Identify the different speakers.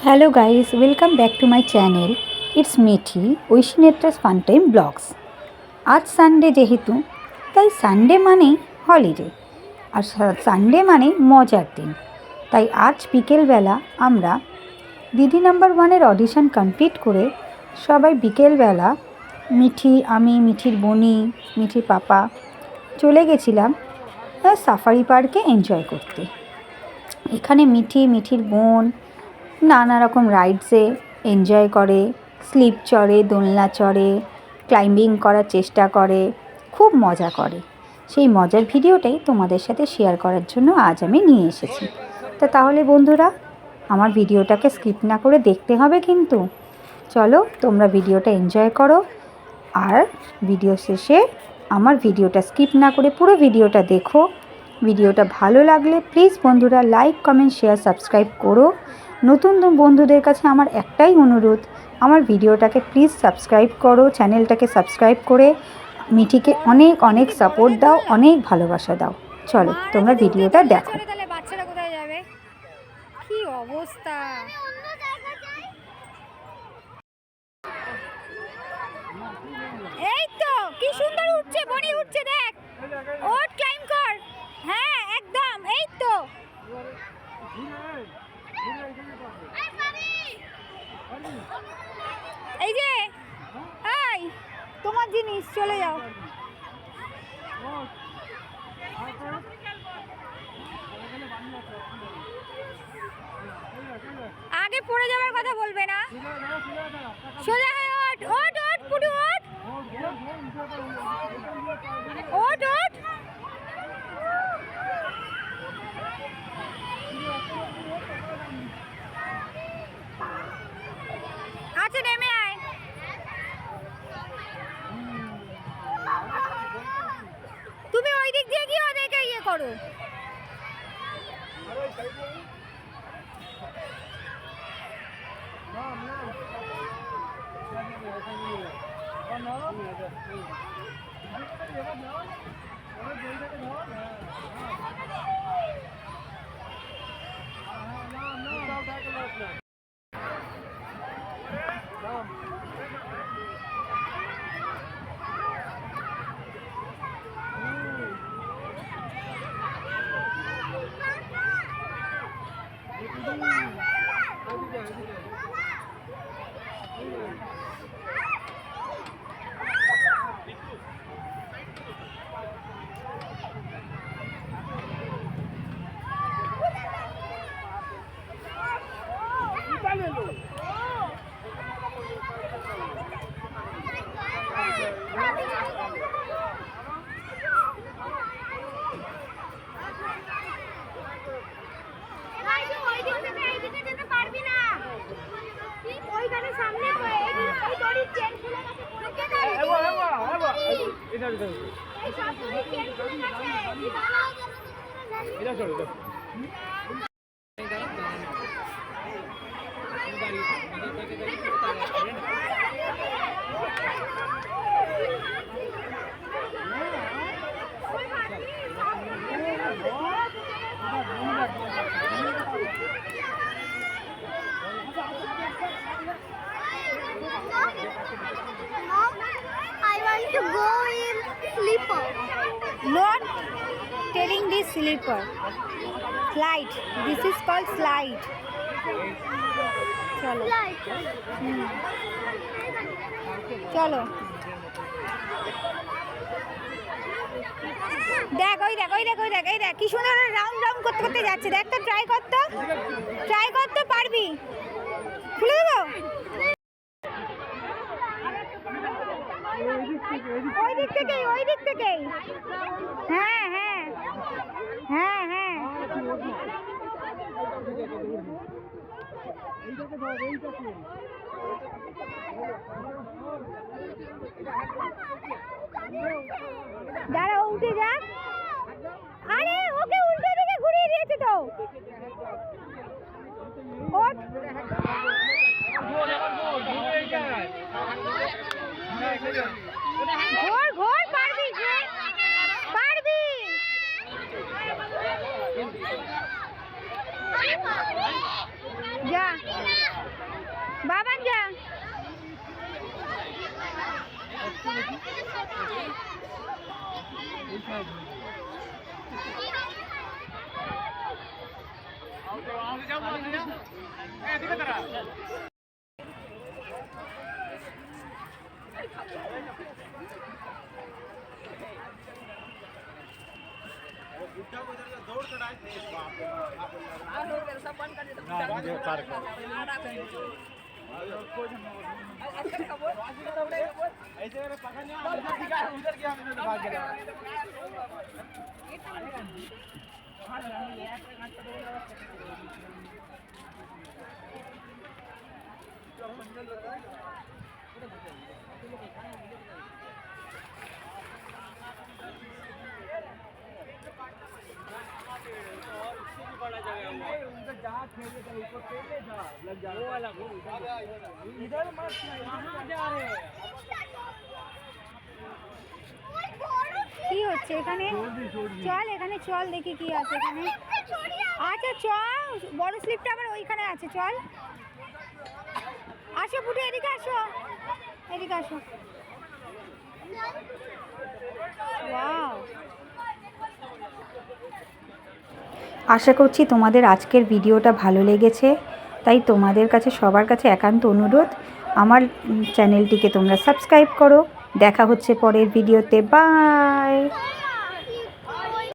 Speaker 1: Hello guys, welcome back to my channel. It's Mithi ঐশিনেট্রাস fun time blogs. আজ Sunday যেহেতু, তাই সানডে মানেই হলিডে আর সানডে মানে মজার দিন। তাই আজ বিকেলবেলা আমরা দিদি নাম্বার ওয়ানের অডিশন কমপ্লিট করে সবাই বিকেলবেলা মিঠি, আমি, মিঠির বনি, মিঠির পাপা চলে গেছিলাম সাফারি পার্কে এনজয় করতে। এখানে মিঠির বোন নানা রকম রাইডসে এনজয় করে, স্লিপ চড়ে, দোলনা চড়ে, ক্লাইম্বিং করার চেষ্টা করে, খুব মজা করে। সেই মজার ভিডিওটাই তোমাদের সাথে শেয়ার করার জন্য আজ আমি নিয়ে এসেছি। তাহলে বন্ধুরা, আমার ভিডিওটাকে স্কিপ না করে দেখতে হবে কিন্তু। চলো তোমরা ভিডিওটা এনজয় করো, আর ভিডিও শেষে আমার ভিডিওটা স্কিপ না করে পুরো ভিডিওটা দেখো। ভিডিওটা ভালো লাগলে প্লিজ বন্ধুরা লাইক, কমেন্ট, শেয়ার, সাবস্ক্রাইব করো। নতুন বন্ধুদের কাছে আমার একটাই অনুরোধ, আমার ভিডিওটাকে প্লিজ সাবস্ক্রাইব করো, চ্যানেলটাকে সাবস্ক্রাইব করে মিঠিকে অনেক অনেক সাপোর্ট দাও, অনেক ভালোবাসা দাও। চলো তোমরা ভিডিওটা দেখো।
Speaker 2: বাচ্চারা কোথায় যাবে? কি অবস্থা! এই তো কি সুন্দর উঠছে, বনি উঠছে, দেখ। ওঠ, ক্লাইম্ব কর। হ্যাঁ একদম, এই তো। এই যে, এই তোমার জিনিস, চলে যাও। আগে পড়ে যাওয়ার কথা বলবে না। সোজা হয়ে ওঠ, ওঠ, ওঠ, পুরো ওঠ, ওঠ, ওঠ। আচ্ছা নেমে আয়। তুমি ওই দিক দিয়ে গিয়ে ওদেরকে ইয়ে করো।
Speaker 3: To go in sleeper.
Speaker 2: Not telling this sleeper. Slide. This is called slide. চলো চলো দেখ, ওই দেখ, ওই দেখ, ওই দেখ, এই দেখ কি সুন্দর রাউন্ড রাউন্ড করতে করতে যাচ্ছে। দেখ তো, ট্রাই কর তো, পারবি। খুলে দেবো। ওই দিক থেকেই। হ্যাঁ হ্যাঁ হ্যাঁ হ্যাঁ। দাঁড়া, উঠে যাক। আরে ওকে উল্টো দিকে ঘুরিয়ে দিয়েছে তো। ওঠ। ঘোর ঘোর, পারবি, পারবি। যা। বাবান যা। কি হচ্ছে এখানে? চল এখানে চল, দেখি কি আছে এখানে। আচ্ছা চল, বড় স্লিপটা আবার ওইখানে আছে, চল। আসো ফুটে, এদিকে আসো, এদিকে আসো। ওয়াও,
Speaker 1: আশা করছি তোমাদের আজকের ভিডিওটা ভালো লেগেছে। তাই তোমাদের কাছে সবার কাছে একান্ত অনুরোধ, আমার চ্যানেলটিকে তোমরা সাবস্ক্রাইব করো। দেখা হচ্ছে পরের ভিডিওতে। বাই।